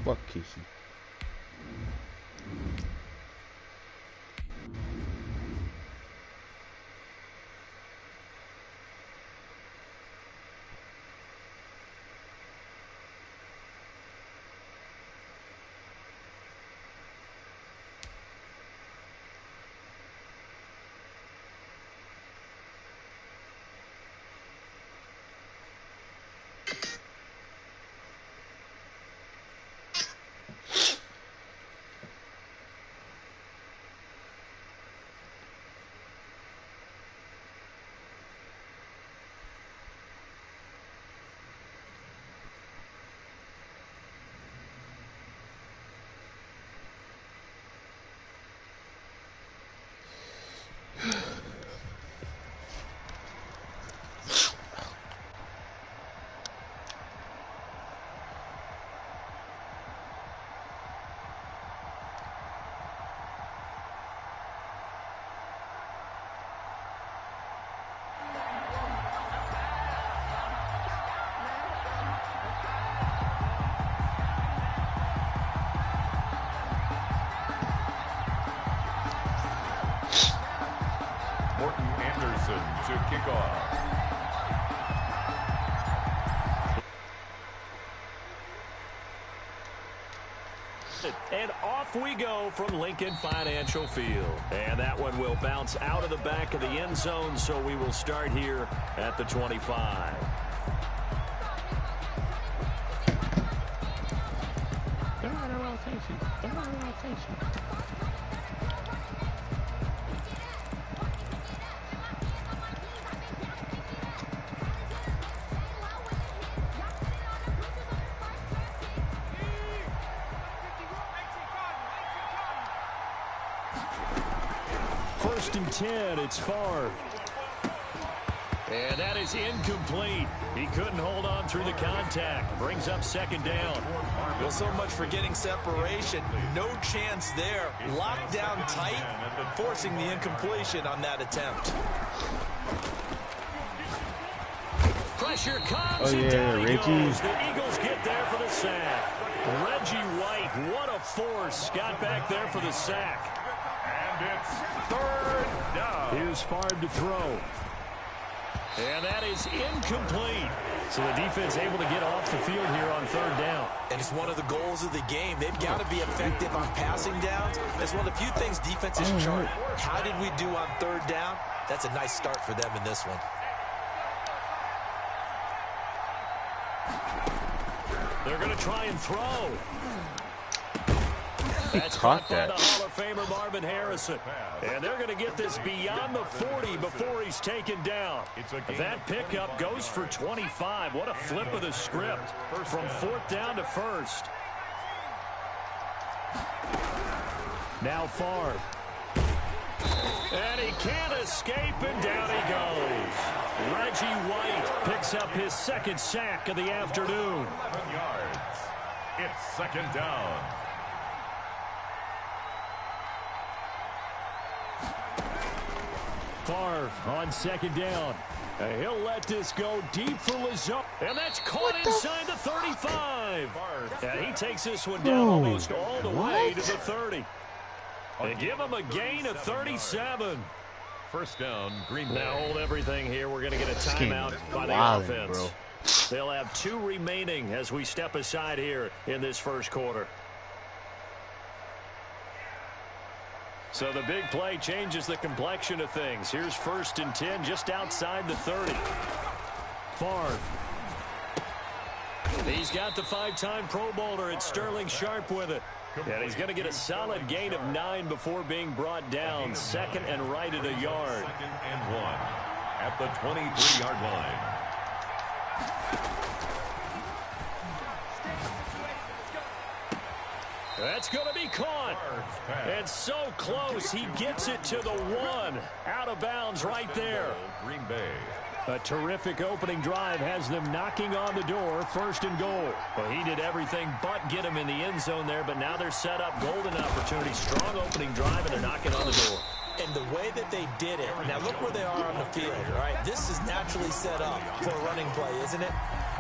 Fuck Casey. To kick off. And off we go from Lincoln Financial Field. And that one will bounce out of the back of the end zone, so we will start here at the 25. They're out of rotation. They're out of rotation. First and 10, it's Favre. And that is incomplete. He couldn't hold on through the contact. Brings up second down. Well, so much for getting separation. No chance there. Locked down tight, forcing the incompletion on that attempt. Pressure comes, and down he Reggie. goes. The Eagles get there for the sack. Reggie White, what a force. Got back there for the sack. And it's third down. Here's Favre to throw. And that is incomplete. So the defense able to get off the field here on third down. And it's one of the goals of the game. They've got to be effective on passing downs. It's one of the few things defenses chart. How did we do on third down? That's a nice start for them in this one. They're going to try and throw. That's caught by that. the Hall of Famer Marvin Harrison. And they're going to get this beyond the 40 before he's taken down. That pickup goes for 25. What a flip of the script from fourth down to first. Now Favre. And he can't escape, and down he goes. Reggie White picks up his second sack of the afternoon. 11 yards. It's second down. Favre on second down. And he'll let this go deep for Lazard. And that's caught inside the 35. And he takes this one down almost all the way to the 30. They give him a gain of 37. First down, Green Bay. Now hold everything here. We're going to get a timeout by the offense. Bro. They'll have 2 remaining as we step aside here in this first quarter. So the big play changes the complexion of things. Here's first and 10 just outside the 30. Favre. He's got the 5-time Pro Bowler. It's Sterling Sharp with it. And he's going to get a solid gain of 9 before being brought down. Second and right at a yard. Second and 1 at the 23-yard line. That's going to be caught. And so close, he gets it to the 1. Out of bounds right there. Green Bay. A terrific opening drive has them knocking on the door, first and goal. Well, he did everything but get him in the end zone there, but now they're set up, golden opportunity, strong opening drive, and they're knocking on the door. And the way that they did it, now look where they are on the field, all right? This is naturally set up for a running play, isn't it?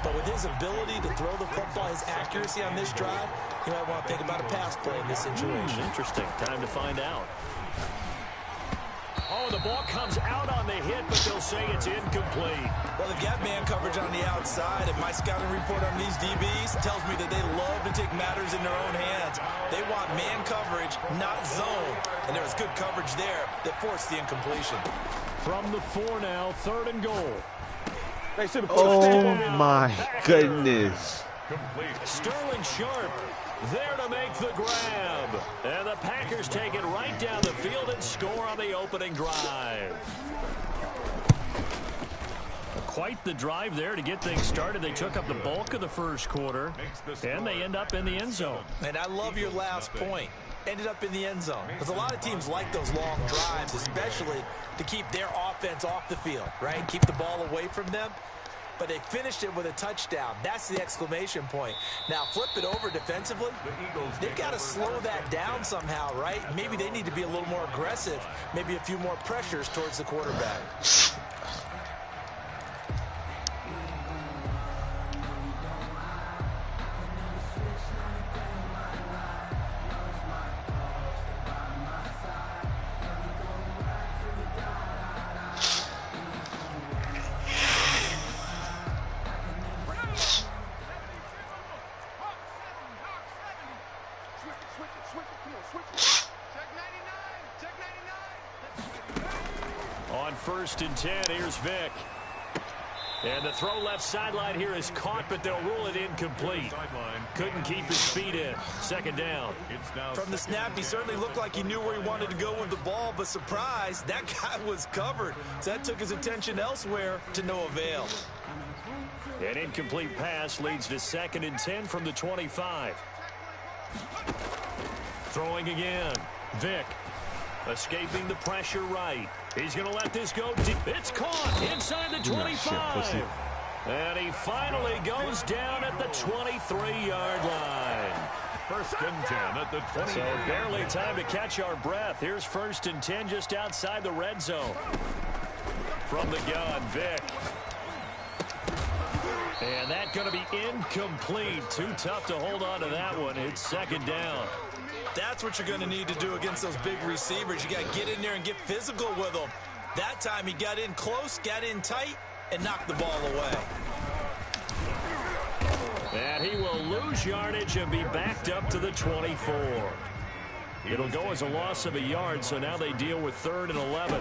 But with his ability to throw the football, his accuracy on this drive, you might want to think about a pass play in this situation. Interesting. Time to find out. Oh, the ball comes out on the hit, but they'll say it's incomplete. Well, they've got man coverage on the outside, and my scouting report on these DBs tells me that they love to take matters in their own hands. They want man coverage, not zone. And there was good coverage there that forced the incompletion. From the 4 now, 3rd and goal. Oh, my goodness. Sterling Sharp there to make the grab. And the Packers take it right down the field and score on the opening drive. Quite the drive there to get things started. They took up the bulk of the first quarter, and they end up in the end zone. And I love your last point. Ended up in the end zone. Because a lot of teams like those long drives, especially to keep their offense off the field, right? Keep the ball away from them. But they finished it with a touchdown. That's the exclamation point. Now, flip it over defensively. They've got to slow that down somehow, right? Maybe they need to be a little more aggressive. Maybe a few more pressures towards the quarterback. On 1st and 10, here's Vick. And the throw left sideline here is caught, but they'll rule it incomplete. Couldn't keep his feet in. 2nd down. From the snap, he certainly looked like he knew where he wanted to go with the ball, but surprise, that guy was covered. So that took his attention elsewhere to no avail. An incomplete pass leads to 2nd and 10 from the 25. Throwing again. Vick escaping the pressure right. He's going to let this go deep. It's caught inside the 25. And he finally goes down at the 23-yard line. 1st and 10 at the 20. So barely time to catch our breath. Here's 1st and 10 just outside the red zone. From the gun, Vick. And that's going to be incomplete. Too tough to hold on to that one. It's 2nd down. That's what you're going to need to do against those big receivers. You got to get in there and get physical with them. That time he got in close, got in tight, and knocked the ball away. And he will lose yardage and be backed up to the 24. It'll go as a loss of a yard, so now they deal with 3rd and 11.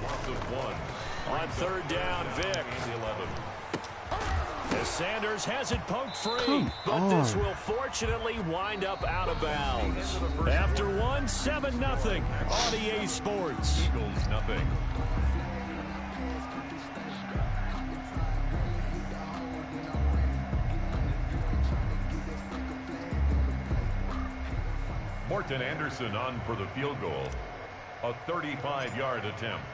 On 3rd down, Vick. As Sanders has it poked free, but this will fortunately wind up out of bounds. After 7-0 on EA Sports. Eagles nothing. Morton Anderson on for the field goal. A 35-yard attempt.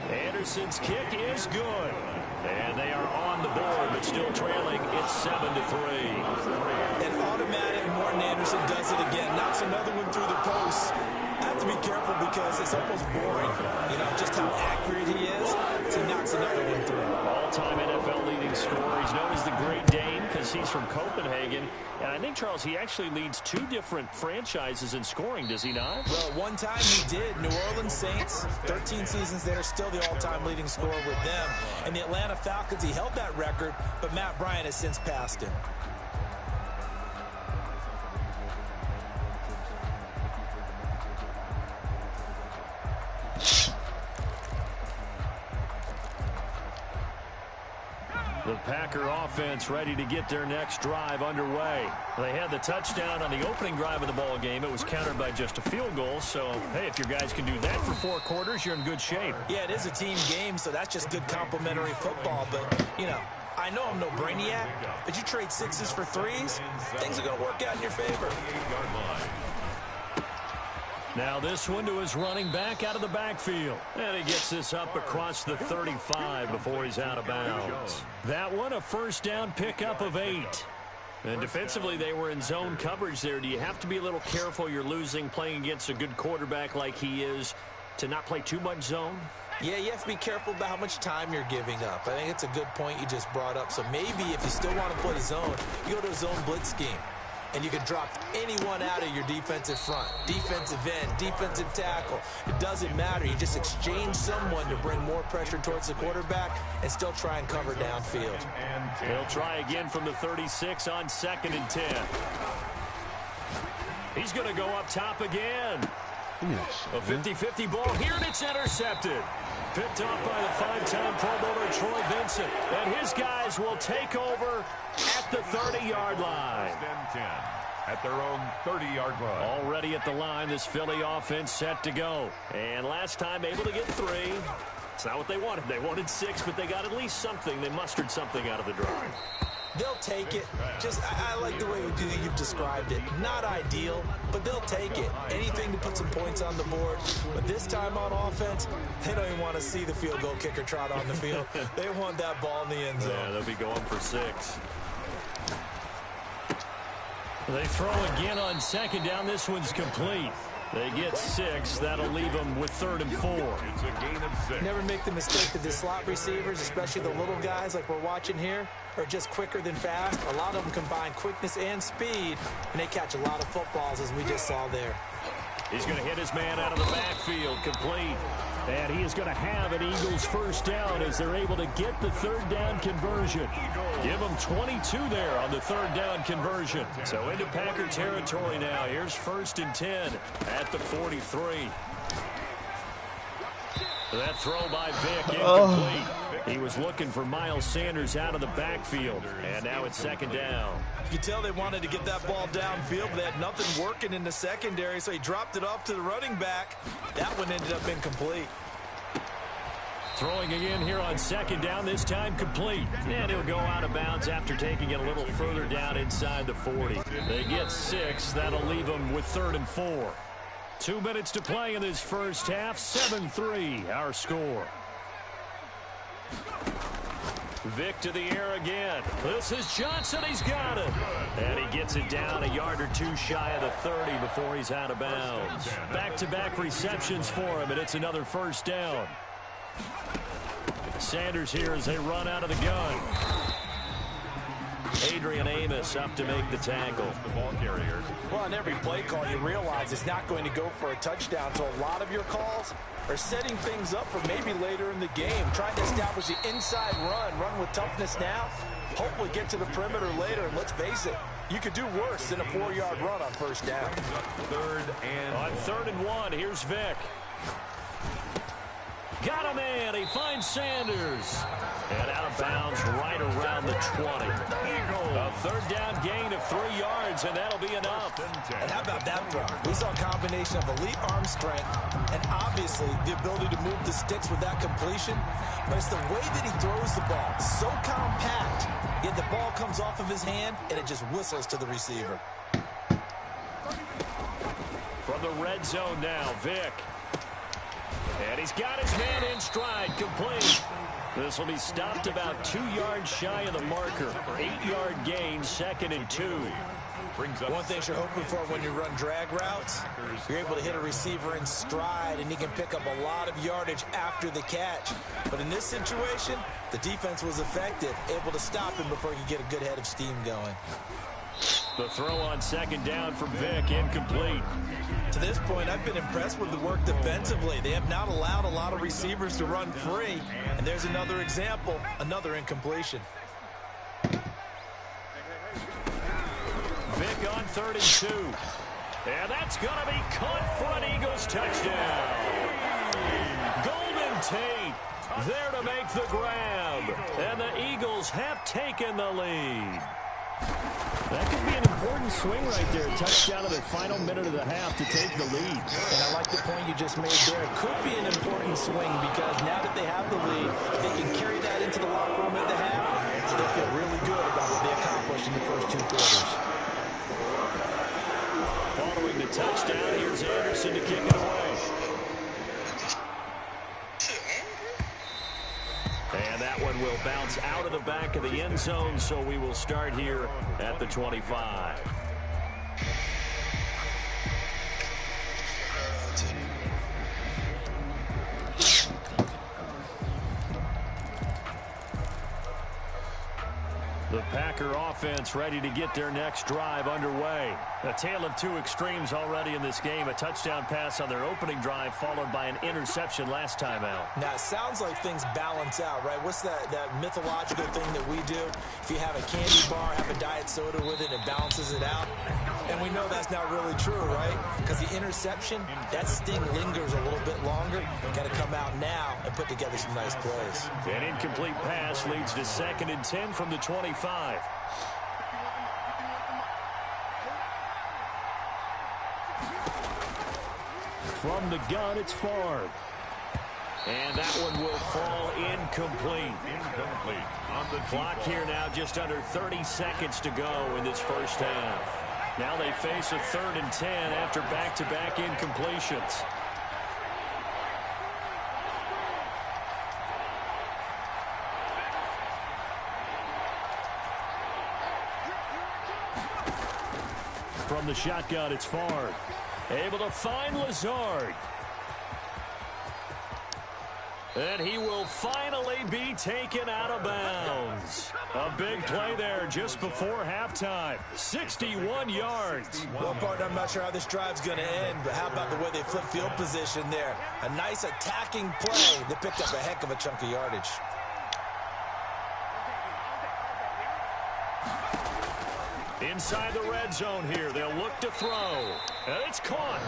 Anderson's kick is good. And they are on the board, but still trailing. It's 7-3. And automatic, Morton Anderson does it again. Knocks another one through the post. I have to be careful because it's almost boring. You know, just how accurate he is. So he knocks another one through. All-time NFL leading scorer. He's known as the Great Dane because he's from Copenhagen. And I think, Charles, he actually leads 2 different franchises in scoring, does he not? Well, one time he did. New Orleans Saints, 13 seasons there, still the all-time leading scorer with them. And the Atlanta Falcons, he held that record, but Matt Bryant has since passed him. The Packer offense ready to get their next drive underway. They had the touchdown on the opening drive of the ball game. It was countered by just a field goal. So, hey, if your guys can do that for 4 quarters, you're in good shape. Yeah, it is a team game, so that's just good complimentary football. But, you know, I know I'm no brainiac, but you trade 6s for 3s, things are going to work out in your favor. Now this one to his running back out of the backfield. And he gets this up across the 35 before he's out of bounds. That one, a 1st down pickup of 8. And defensively, they were in zone coverage there. Do you have to be a little careful? You're losing playing against a good quarterback like he is to not play too much zone? Yeah, you have to be careful about how much time you're giving up. I think it's a good point you just brought up. So maybe if you still want to play zone, you go to a zone blitz scheme. And you can drop anyone out of your defensive front, defensive end, defensive tackle. It doesn't matter. You just exchange someone to bring more pressure towards the quarterback and still try and cover downfield. He'll try again from the 36 on 2nd and 10. He's going to go up top again. Yes. A 50-50 ball here, and it's intercepted. Picked off by the 5-time Pro Bowler Troy Vincent. And his guys will take over at the 30-yard line. At their own 30-yard line. Already at the line, this Philly offense set to go. And last time able to get 3. It's not what they wanted. They wanted 6, but they got at least something. They mustered something out of the drive. They'll take it. I like the way you've described it. Not ideal, but they'll take it. Anything to put some points on the board. But this time on offense, they don't even want to see the field goal kicker trot on the field. They want that ball in the end zone. Yeah, they'll be going for 6. They throw again on 2nd down. This one's complete. They get 6. That'll leave them with 3rd and 4. It's a gain of 6. Never make the mistake that the slot receivers, especially the little guys like we're watching here, are just quicker than fast. A lot of them combine quickness and speed, and they catch a lot of footballs, as we just saw there. He's going to hit his man out of the backfield, complete. And he is going to have an Eagles first down as they're able to get the 3rd down conversion. Give them 22 there on the 3rd down conversion. So into Packer territory now. Here's 1st and 10 at the 43. That throw by Vic incomplete. He was looking for Miles Sanders out of the backfield. And now it's 2nd down. You can tell they wanted to get that ball downfield, but they had nothing working in the secondary, so he dropped it off to the running back. That one ended up incomplete. Throwing again here on 2nd down, this time complete. And he'll go out of bounds after taking it a little further down inside the 40. They get 6. That'll leave them with 3rd and 4. 2 minutes to play in this first half. 7-3 our score. Vic to the air again. This is Johnson. He's got it. And he gets it down a yard or 2 shy of the 30 before he's out of bounds. Back-to-back receptions for him, and it's another first down. Sanders here as they run out of the gun. Adrian Amos up to make the tackle. The ball carrier. Well, on every play call, you realize it's not going to go for a touchdown, so a lot of your calls are setting things up for maybe later in the game, trying to establish the inside run with toughness now, hopefully get to the perimeter later, and let's face it, you could do worse than a 4-yard run on 1st down. 3rd and on 3rd and 1, here's Vic. Got a man. He finds Sanders. And out of bounds right around the 20. A 3rd down gain of 3 yards, and that'll be enough. And how about that throw? We saw a combination of elite arm strength and obviously the ability to move the sticks with that completion. But it's the way that he throws the ball. So compact, yet the ball comes off of his hand, and it just whistles to the receiver. From the red zone now, Vic. And he's got his man in stride, complete. This will be stopped about 2 yards shy of the marker. 8-yard gain, 2nd and 2. One thing you're hoping for when you run drag routes, you're able to hit a receiver in stride, and he can pick up a lot of yardage after the catch. But in this situation, the defense was effective, able to stop him before he could get a good head of steam going. The throw on 2nd down from Vic, incomplete. To this point, I've been impressed with the work defensively. They have not allowed a lot of receivers to run free. And there's another example, another incompletion. Vic on 3rd and 2. And that's going to be caught for an Eagles touchdown. Golden Tate there to make the grab. And the Eagles have taken the lead. That could be an important swing right there. Touchdown in the final minute of the half to take the lead. And I like the point you just made there. It could be an important swing because now that they have the lead, they can carry that into the locker room at the half. They'll feel really good about what they accomplished in the first 2 quarters. Following the touchdown, here's Anderson to kick it away. And that one will bounce out of the back of the end zone, so we will start here at the 25. Packer offense ready to get their next drive underway. A tale of two extremes already in this game. A touchdown pass on their opening drive followed by an interception last time out. Now, it sounds like things balance out, right? What's that mythological thing that we do? If you have a candy bar, have a diet soda with it, it balances it out. And we know that's not really true, right? Because the interception, that sting lingers a little bit longer. Got to come out now and put together some nice plays. An incomplete pass leads to 2nd and 10 from the 25. From the gun, it's Favre. And that one will fall incomplete. On the clock here now, just under 30 seconds to go in this first half. Now they face a 3rd and 10 after back-to-back incompletions. From the shotgun, it's Favre. Able to find Lazard. And he will finally be taken out of bounds. A big play there just before halftime. 61 yards. Well, partner, I'm not sure how this drive's going to end, but how about the way they flip field position there? A nice attacking play that picked up a heck of a chunk of yardage. Inside the red zone here, they'll look to throw. And it's caught.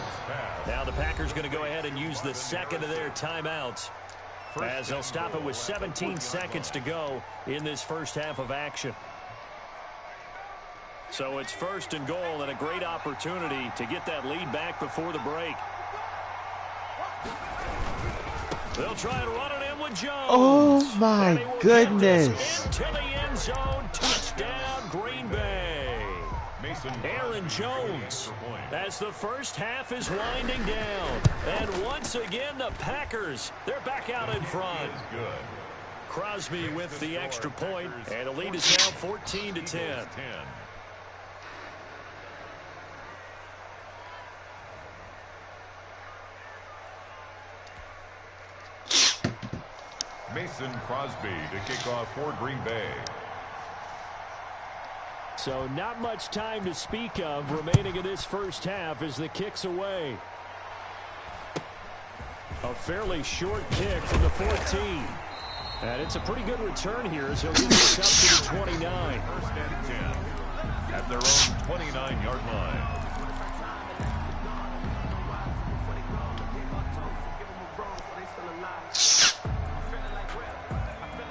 Now the Packers going to go ahead and use the second of their timeouts, as they'll stop it with 17 seconds to go in this first half of action. So it's 1st and goal and a great opportunity to get that lead back before the break. They'll try and run it in with Jones. Oh, my goodness. Into the end zone. Touchdown, Green Bay. Aaron Jones, as the first half is winding down. And once again, the Packers, they're back out in front. Crosby with the extra point, and the lead is now 14-10. Mason Crosby to kick off for Green Bay. So not much time to speak of remaining in this first half as the kick's away. A fairly short kick from the 14. And it's a pretty good return here as he'll get this up to the 29. 1st and 10 at their own 29-yard line.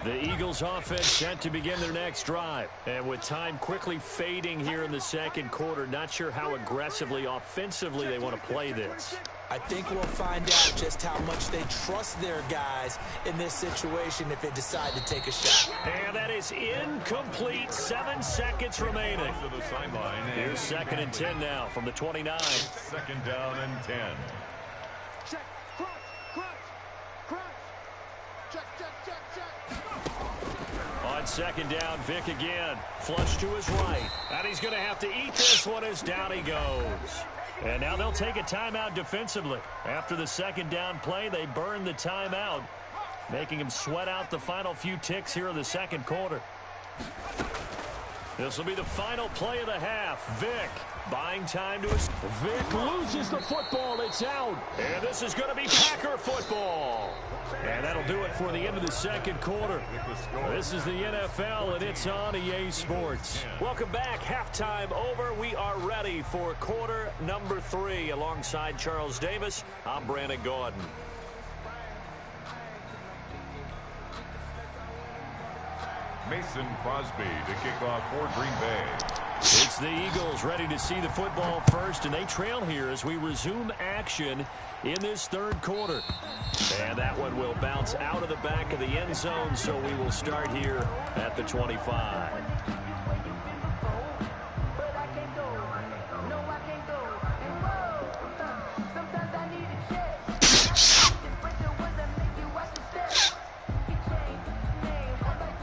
The Eagles offense set to begin their next drive. And with time quickly fading here in the second quarter, not sure how aggressively, offensively they want to play this. I think we'll find out just how much they trust their guys in this situation if they decide to take a shot. And that is incomplete. 7 seconds remaining. To the sideline. Here's 2nd and 10 now from the 29. 2nd down and 10. On 2nd down, Vick again. Flush to his right. And he's going to have to eat this one as down he goes. And now they'll take a timeout defensively. After the 2nd down play, they burn the timeout, making him sweat out the final few ticks here in the second quarter. This will be the final play of the half. Vick buying time to his... Vick loses the football. It's out. And this is going to be Packer football. And that'll do it for the end of the second quarter. This is the NFL, and it's on EA Sports. Welcome back. Halftime over. We are ready for quarter number 3. Alongside Charles Davis, I'm Brandon Gordon. Mason Crosby to kick off for Green Bay. It's the Eagles ready to see the football first, and they trail here as we resume action in this third quarter. And that one will bounce out of the back of the end zone, so we will start here at the 25.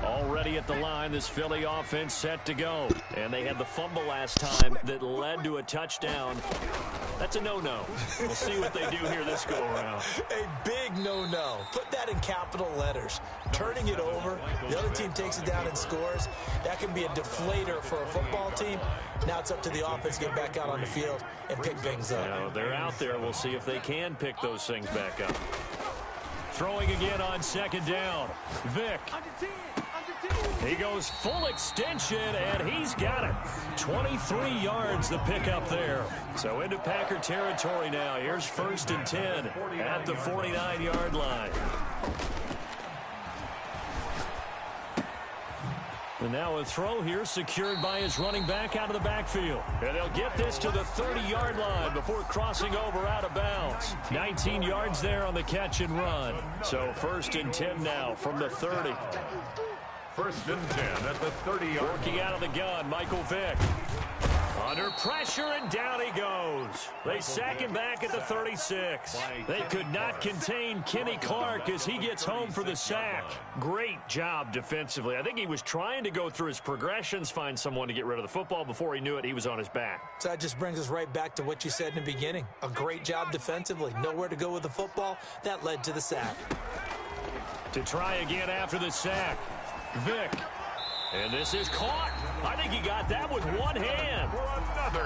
Already at the line, this Philly offense set to go. And they had the fumble last time that led to a touchdown. That's a no-no. We'll see what they do here this go-around. A big no-no. Put that in capital letters. Turning it over, the other team takes it down and scores. That can be a deflator for a football team. Now it's up to the offense to get back out on the field and pick things up. Now, they're out there. We'll see if they can pick those things back up. Throwing again on second down. Vick. He goes full extension, and he's got it. 23 yards the pickup there. So into Packer territory now. Here's 1st and 10 at the 49-yard line. And now a throw here secured by his running back out of the backfield. And they'll get this to the 30-yard line before crossing over out of bounds. 19 yards there on the catch and run. So 1st and 10 now from the 30. 1st and 10 at the 30-yard. Working out of the gun, Michael Vick. Under pressure, and down he goes. They sack him back at the 36. They could not contain Kenny Clark as he gets home for the sack. Great job defensively. I think he was trying to go through his progressions, find someone to get rid of the football. Before he knew it, he was on his back. So that just brings us right back to what you said in the beginning. A great job defensively. Nowhere to go with the football. That led to the sack. To try again after the sack. Vick. And this is caught. I think he got that with one hand.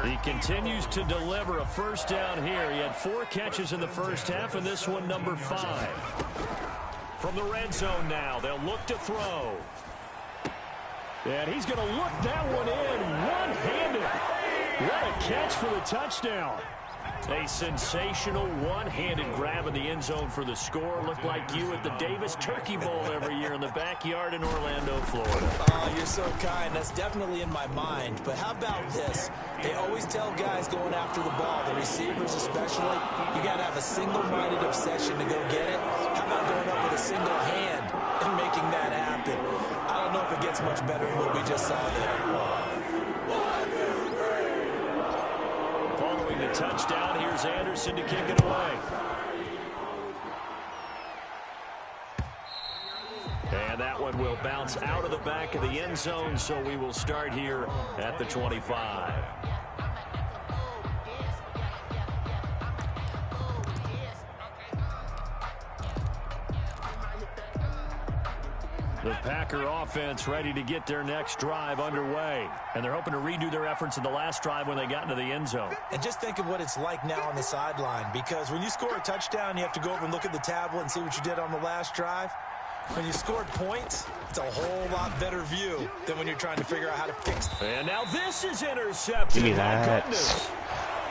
He continues to deliver a first down here. He had 4 catches in the first half, and this one number 5. From the red zone now, they'll look to throw. And he's going to look that one in one-handed. What a catch for the touchdown. A sensational one-handed grab in the end zone for the score. Looked like you at the Davis Turkey Bowl every year in the backyard in Orlando, Florida. Oh, you're so kind. That's definitely in my mind. But how about this? They always tell guys going after the ball, the receivers especially, you got to have a single-minded obsession to go get it. How about going up with a single hand and making that happen? I don't know if it gets much better than what we just saw there. Following the touchdown, here's Anderson to kick it away. And that one will bounce out of the back of the end zone, so we will start here at the 25. The Packer offense ready to get their next drive underway. And they're hoping to redo their efforts in the last drive when they got into the end zone. And just think of what it's like now on the sideline, because when you score a touchdown, you have to go over and look at the tablet and see what you did on the last drive. When you scored points, it's a whole lot better view than when you're trying to figure out how to fix it. And now this is intercepted. Give me My that. goodness.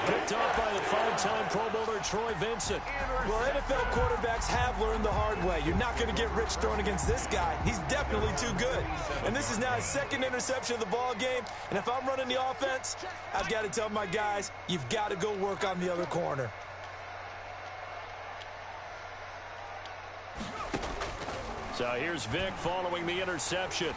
Picked up by the 5-time Pro Bowler Troy Vincent. Well, NFL quarterbacks have learned the hard way. You're not going to get rich throwing against this guy. He's definitely too good. And this is now his 2nd interception of the ball game. And if I'm running the offense, I've got to tell my guys, you've got to go work on the other corner. So here's Vick following the interception.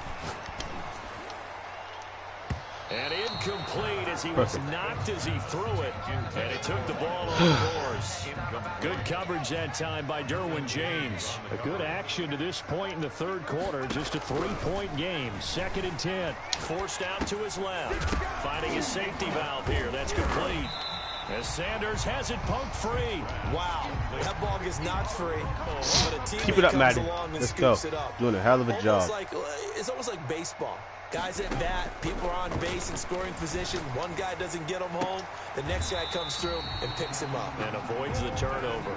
And incomplete as he was knocked as he threw it. And it took the ball on the course. Good coverage that time by Derwin James. A good action to this point in the 3rd quarter. Just a 3-point game. 2nd and 10. Forced out to his left. Finding his safety valve here. That's complete. As Sanders has it poked free. Wow, that ball gets knocked free. But a teammate Keep it up, comes Madden. along and Let's go. scoops it up. Doing a hell of a job. It's almost like baseball. Guys at bat, people are on base in scoring position. One guy doesn't get him home. The next guy comes through and picks him up. And avoids the turnover.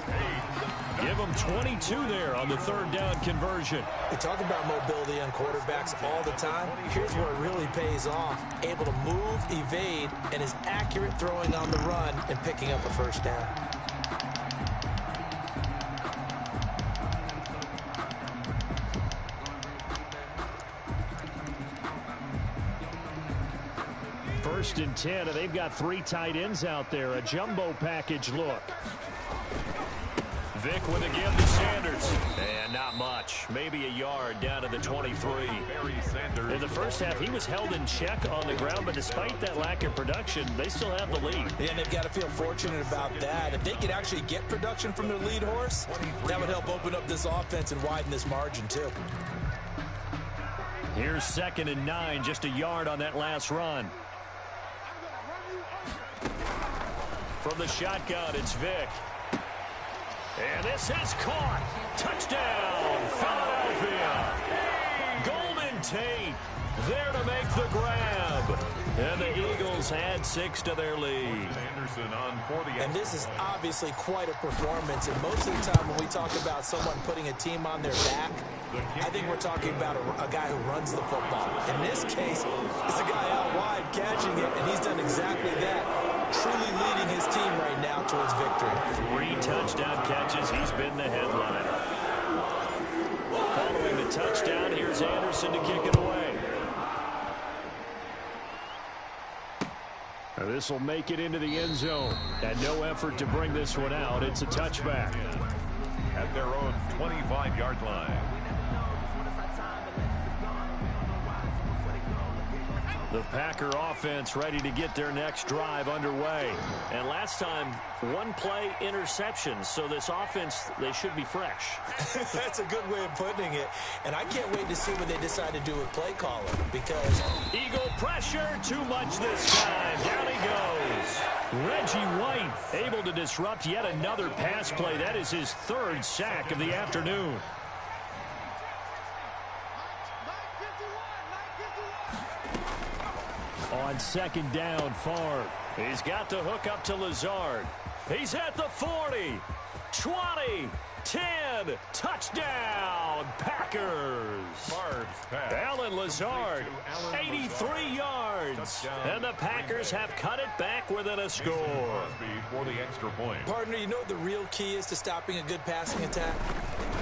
Give him 22 there on the 3rd down conversion. We talk about mobility on quarterbacks all the time. Here's where it really pays off. Able to move, evade, and is accurate throwing on the run and picking up a first down. First and 10, and they've got 3 tight ends out there. A jumbo package look. Vick with a give to Sanders. And not much. Maybe a yard down to the 23. In the first half, he was held in check on the ground, but despite that lack of production, they still have the lead. And they've got to feel fortunate about that. If they could actually get production from their lead horse, that would help open up this offense and widen this margin, too. Here's 2nd and 9, just a yard on that last run. From the shotgun, it's Vick. And this is caught. Touchdown, Philadelphia. Golden Tate there to make the grab. And the Eagles add 6 to their lead. And this is obviously quite a performance. And most of the time when we talk about someone putting a team on their back, I think we're talking about a guy who runs the football. In this case, it's a guy out wide catching it, and he's done exactly that, truly leading his team right now towards victory. 3 touchdown catches. He's been the headliner. Following the touchdown, here's Anderson to kick it away. This will make it into the end zone. And no effort to bring this one out. It's a touchback. At their own 25-yard line. The Packer offense ready to get their next drive underway. And last time, 1-play interception. So this offense, they should be fresh. That's a good way of putting it. And I can't wait to see what they decide to do with play calling. Because Eagle pressure, too much this time. Down he goes. Reggie White able to disrupt yet another pass play. That is his 3rd sack of the afternoon. On 2nd down, Favre. He's got the hook up to Lazard. He's at the 40, 20, 10, touchdown, Packers. Alan Lazard, 83 yards. And the Packers have cut it back within a score. For the extra point. Partner, you know what the real key is to stopping a good passing attack?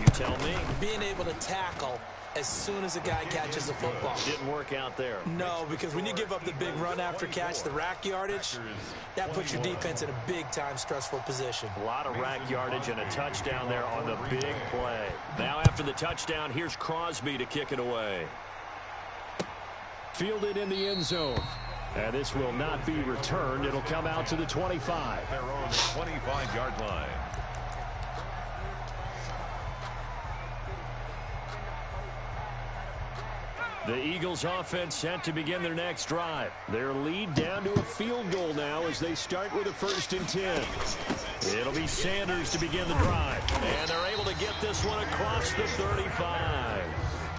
You tell me. Being able to tackle as soon as a guy catches the football. Didn't work out there. No, because when you give up the big run after catch, the rack yardage, that puts your defense in a big-time stressful position. A lot of rack yardage and a touchdown there on the big play. Now after the touchdown, here's Crosby to kick it away. Fielded in the end zone. And this will not be returned. It'll come out to the 25. Their own 25-yard line. The Eagles offense set to begin their next drive. Their lead down to a field goal now as they start with a 1st and 10. It'll be Sanders to begin the drive. And they're able to get this one across the 35.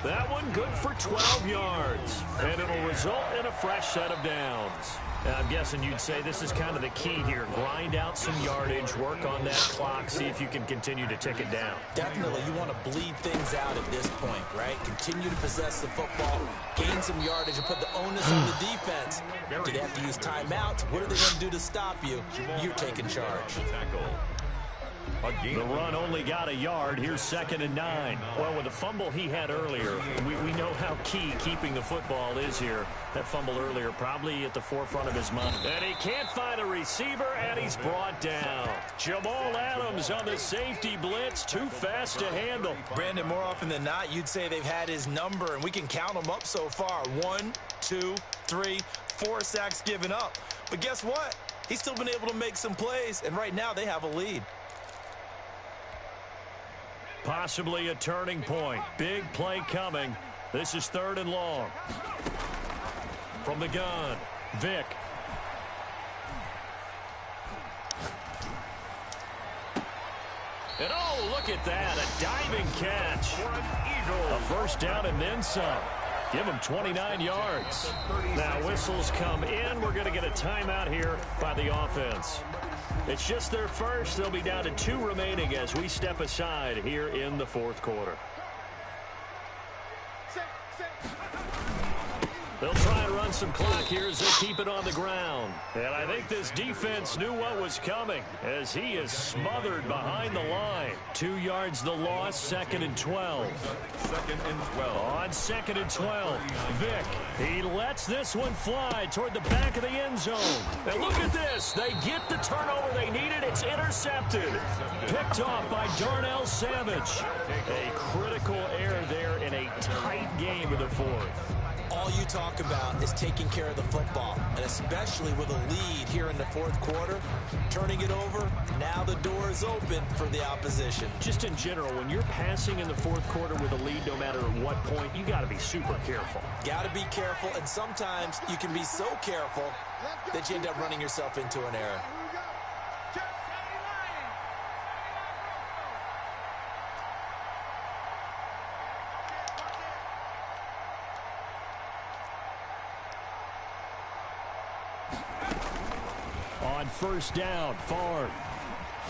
That one good for 12 yards. And it'll result in a fresh set of downs. And I'm guessing you'd say this is kind of the key here. Grind out some yardage, work on that clock, see if you can continue to tick it down. Definitely. You want to bleed things out at this point, right? Continue to possess the football, gain some yardage, and put the onus on the defense. Do they have to use timeouts? What are they going to do to stop you? You're taking charge. The run only got a yard. Here's 2nd and 9. Well, with the fumble he had earlier, we know how key keeping the football is here. That fumble earlier probably at the forefront of his mind. And he can't find a receiver, and he's brought down. Jamal Adams on the safety blitz. Too fast to handle. Brandon, more often than not, you'd say they've had his number, and we can count them up so far. 1, 2, 3, 4 sacks given up. But guess what? He's still been able to make some plays, and right now they have a lead. Possibly a turning point. Big play coming. This is 3rd and long. From the gun, Vick. And oh, look at that. A diving catch. A 1st down and then some. Give him 29 yards. Now whistles come in. We're going to get a timeout here by the offense. It's just their first. They'll be down to 2 remaining as we step aside here in the 4th quarter. They'll try and run some clock here as they keep it on the ground. And I think this defense knew what was coming as he is smothered behind the line. 2 yards the loss, 2nd and 12. 2nd and 12. On 2nd and 12, Vick. He lets this one fly toward the back of the end zone. And look at this. They get the turnover they needed. It's intercepted. Picked off by Darnell Savage. A critical error there in a tight game of the 4th. All you talk about is taking care of the football, and especially with a lead here in the 4th quarter, turning it over, now the door is open for the opposition. Just in general, when you're passing in the 4th quarter with a lead, no matter at what point, you got to be super careful. Got to be careful, and sometimes you can be so careful that you end up running yourself into an error. On first down, Favre.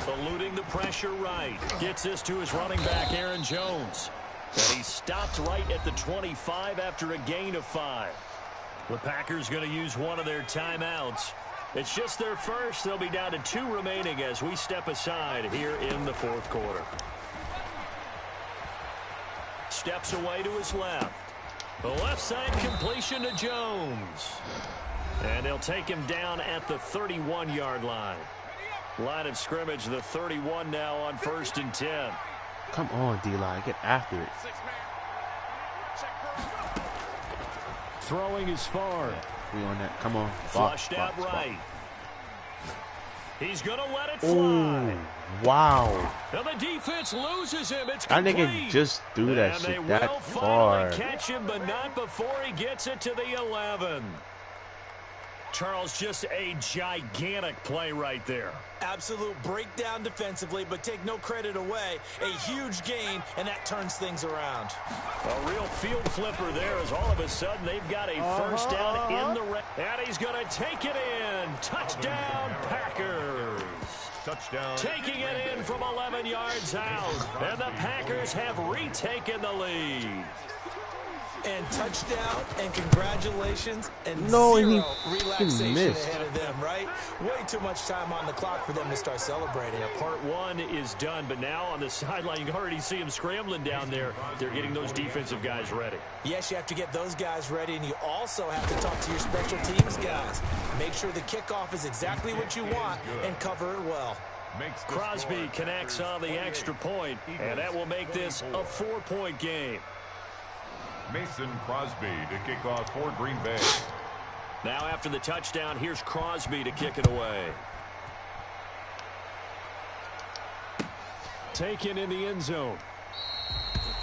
Eluding the pressure right. Gets this to his running back, Aaron Jones. And he stopped right at the 25 after a gain of 5. The Packers going to use one of their timeouts. It's just their first. They'll be down to 2 remaining as we step aside here in the fourth quarter. Steps away to his left. The left side completion to Jones. And they'll take him down at the 31-yard line. Line of scrimmage, the 31 now on first and 10. Come on, D-line. Get after it. Throwing is far. We on that. Come on. Flushed out right. He's going to let it fly. Oh, wow. Now the defense loses him. It's I complete. think it just threw that and shit they that will far. finally catch him, but not before he gets it to the 11. Charles, just a gigantic play right there. Absolute breakdown defensively, but take no credit away. A huge gain, and that turns things around. A real field flipper there as all of a sudden they've got a first down in the red. And he's going to take it in. Touchdown, Packers. Touchdown. Taking it in from 11 yards out. And the Packers have retaken the lead. And touchdown, and congratulations, and No, zero he relaxation missed. ahead of them, right? Way too much time on the clock for them to start celebrating. Part one is done, but now on the sideline, you can already see them scrambling down there. They're getting those defensive guys ready. Yes, you have to get those guys ready, and you also have to talk to your special teams guys. Make sure the kickoff is exactly what you want and cover it well. Crosby connects on the extra point, and that will make this a 4-point game. Mason Crosby to kick off for Green Bay. Now after the touchdown, here's Crosby to kick it away. Taken in the end zone.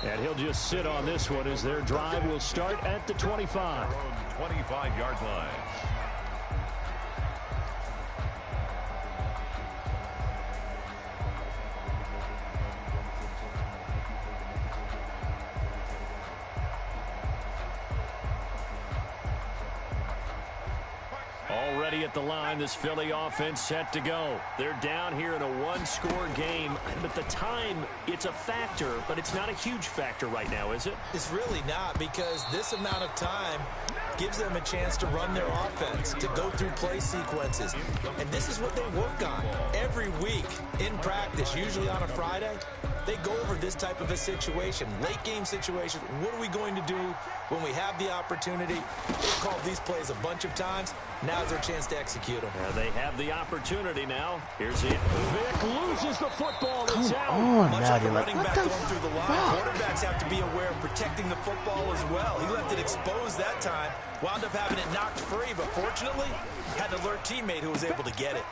And he'll just sit on this one as their drive will start at the 25. 25-yard line. Already at the line, this Philly offense set to go. They're down here in a one-score game, but the time, it's a factor, but it's not a huge factor right now, is it? It's really not, because this amount of time gives them a chance to run their offense, to go through play sequences. And this is what they work on every week in practice, usually on a Friday. They go over this type of a situation, late game situation. What are we going to do when we have the opportunity? They've called these plays a bunch of times. Now's their chance to execute them. They have the opportunity now. Here's it. Vic loses the football. It's out. Oh, Much now like a you're like, running what back the going through the line, quarterbacks have to be aware of protecting the football as well. He left it exposed that time, wound up having it knocked free, but fortunately, had an alert teammate who was able to get it.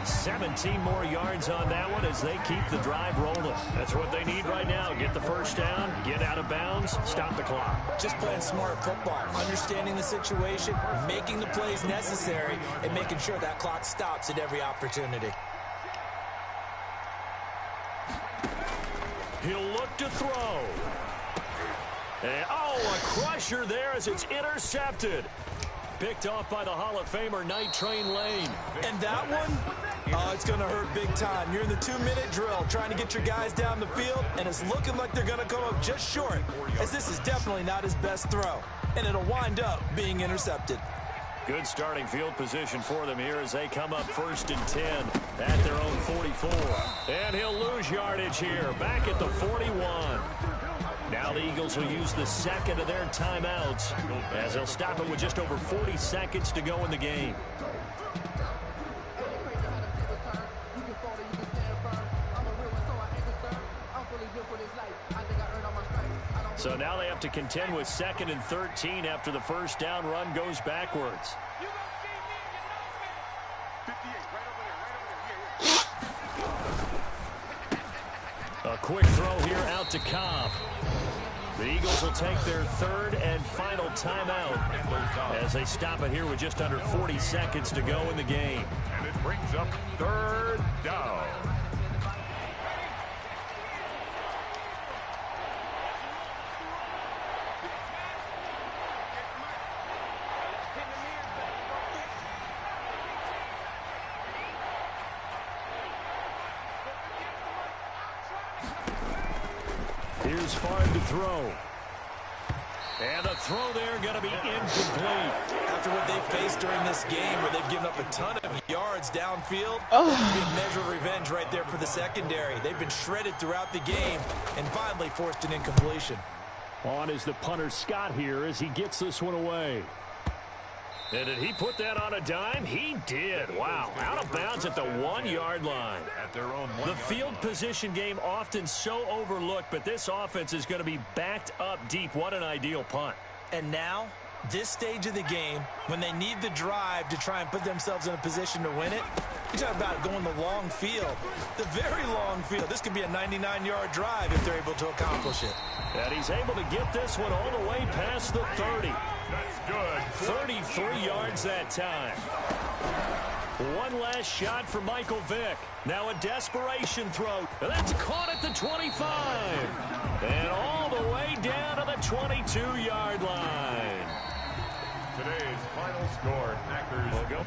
17 more yards on that one as they keep the drive rolling. That's what they need right now. Get the first down, get out of bounds, stop the clock. Just playing smart football, understanding the situation, making the plays necessary, and making sure that clock stops at every opportunity. He'll look to throw. And, a crusher there as it's intercepted. Picked off by the Hall of Famer, Night Train Lane. And that one, it's going to hurt big time. You're in the 2-minute drill trying to get your guys down the field, and it's looking like they're going to come up just short, as this is definitely not his best throw. And it'll wind up being intercepted. Good starting field position for them here as they come up first and 10 at their own 44. And he'll lose yardage here, back at the 41. Now the Eagles will use the second of their timeouts as they'll stop it with just over 40 seconds to go in the game. So now they have to contend with 2nd and 13 after the first down run goes backwards. A quick throw here out to Cobb. The Eagles will take their 3rd and final timeout as they stop it here with just under 40 seconds to go in the game. And it brings up 3rd down. Here's Favre to throw. And the throw there going to be incomplete. After what they faced during this game where they've given up a ton of yards downfield, there's been a measure of revenge right there for the secondary. They've been shredded throughout the game and finally forced an incompletion. On is the punter Scott here as he gets this one away. And did he put that on a dime? He did. Wow. Out of bounds at the 1-yard line. At their own The field position game often so overlooked, but this offense is going to be backed up deep. What an ideal punt. And now, this stage of the game, when they need the drive to try and put themselves in a position to win it, you talk about going the long field, the very long field. This could be a 99-yard drive if they're able to accomplish it. And he's able to get this one all the way past the 30. That's good. 33 yards that time. One last shot for Michael Vick. Now a desperation throw. And that's caught at the 25. And all the way down to the 22-yard line. Today's final score, Packers.